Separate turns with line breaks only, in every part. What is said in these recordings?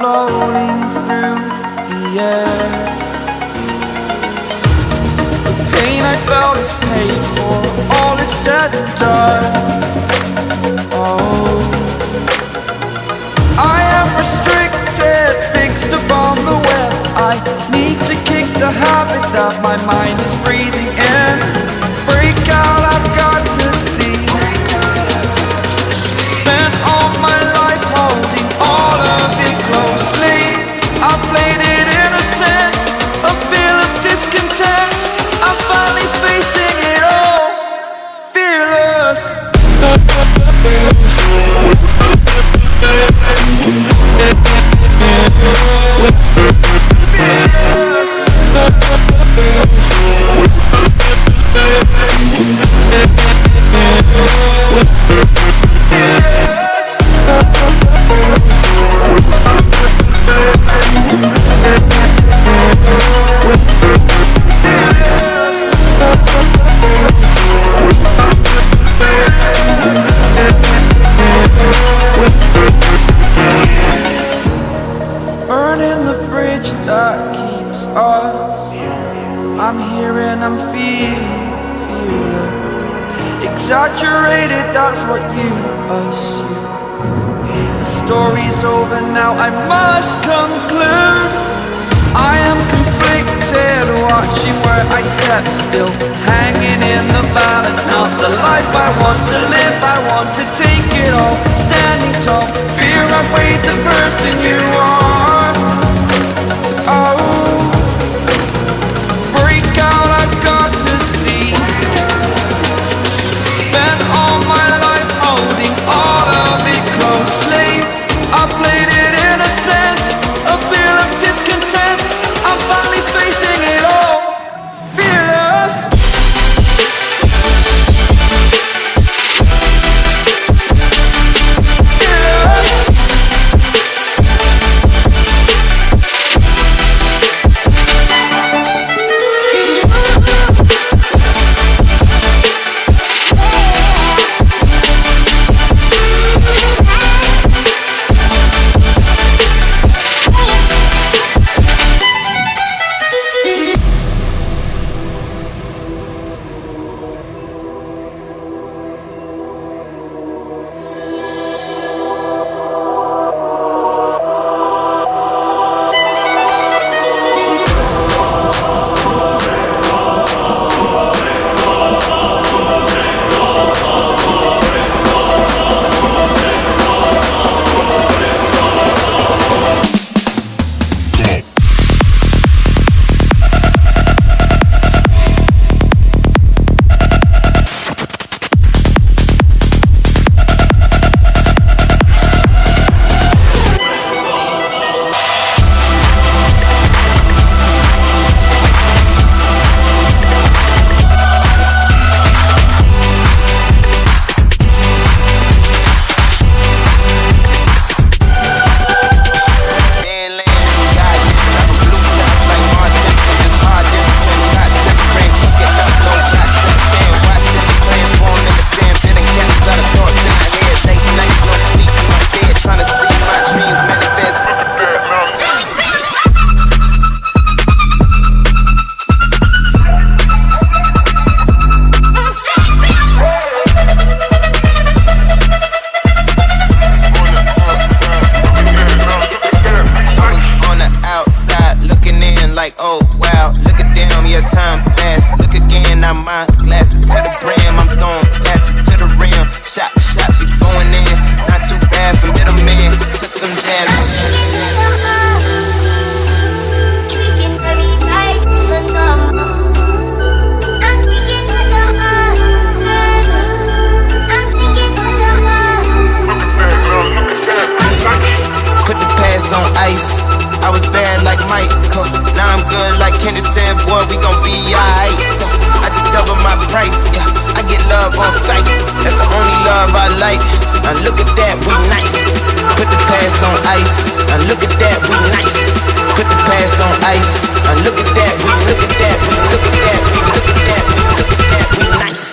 floating through the air. The pain I felt is paid for, all is said and done. Oh, I am restricted, fixed upon the web. I need to kick the habit that my mind is breathing in. Break out, I've got to see. Spent all my life holding all of it closely. I played it innocent, a feel of discontent. I'm finally facing it all, fearless. Burning the bridge that keeps us. I'm here and I'm feeling fearless. Exaggerated, that's what you assume. The story's over now, I must conclude. I am conflicted, watching where I step still, hanging in the balance. Not the life I want to live, I want to take it all. Standing tall, fear outweighed the person you are. Oh, break out, I've got to see. Spent all my life holding all of it closely. I played it innocent, a feel of discontent. I'm finally facing it all, fearless.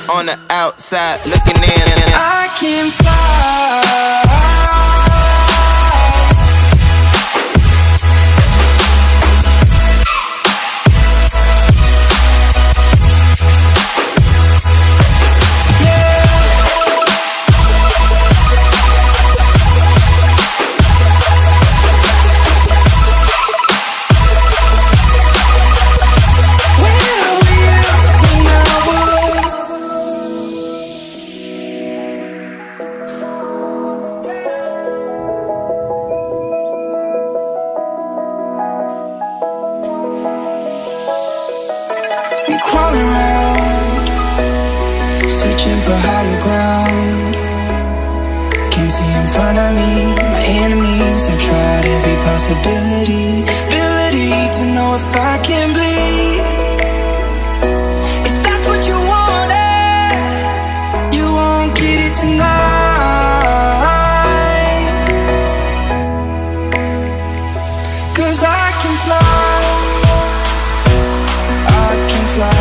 On the outside looking in.
I can fly. searching for higher ground. Can't see in front of me, my enemies. I've tried every possibility, ability to know if I can bleed. If that's what you wanted, you won't get it tonight. 'Cause I can fly, I can fly.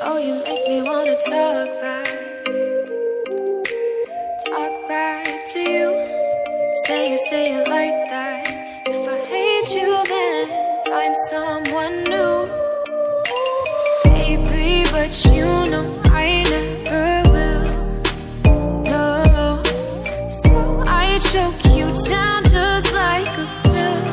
Oh, you make me wanna talk back to you. Say it like that. If I hate you, then find someone new. Baby, but you know I never will. No, so I choke you down just like a pill.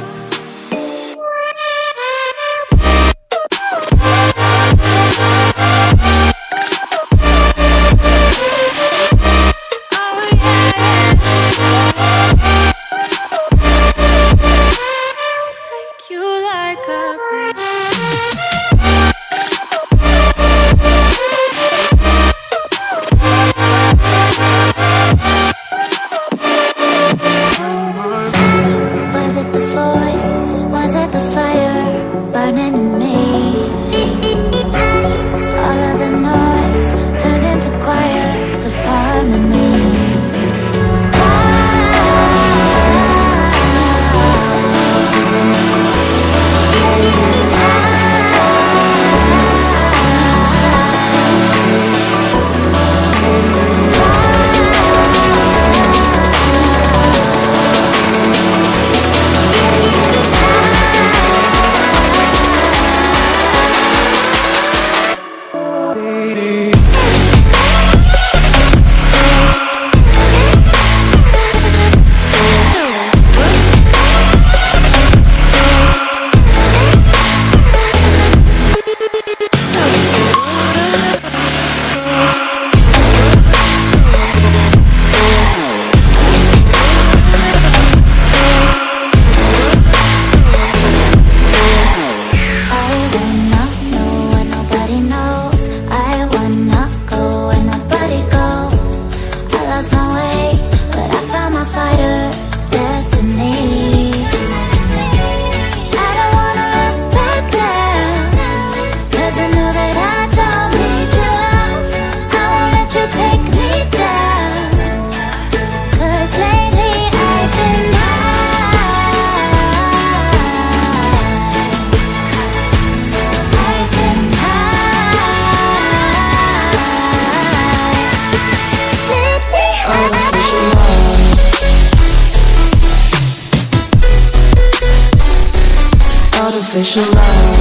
artificial love.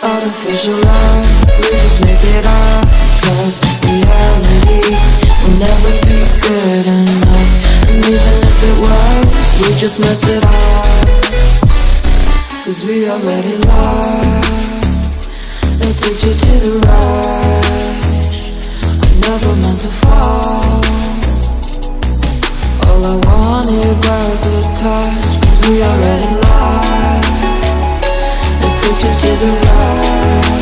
Artificial love, we just make it up. Cause reality will never be good enough. And even if it was, we just mess it up. Cause we already lost. Addicted to the rush. I never meant to fall. All I wanted was a touch. Cause we already lost. Addicted to the rush.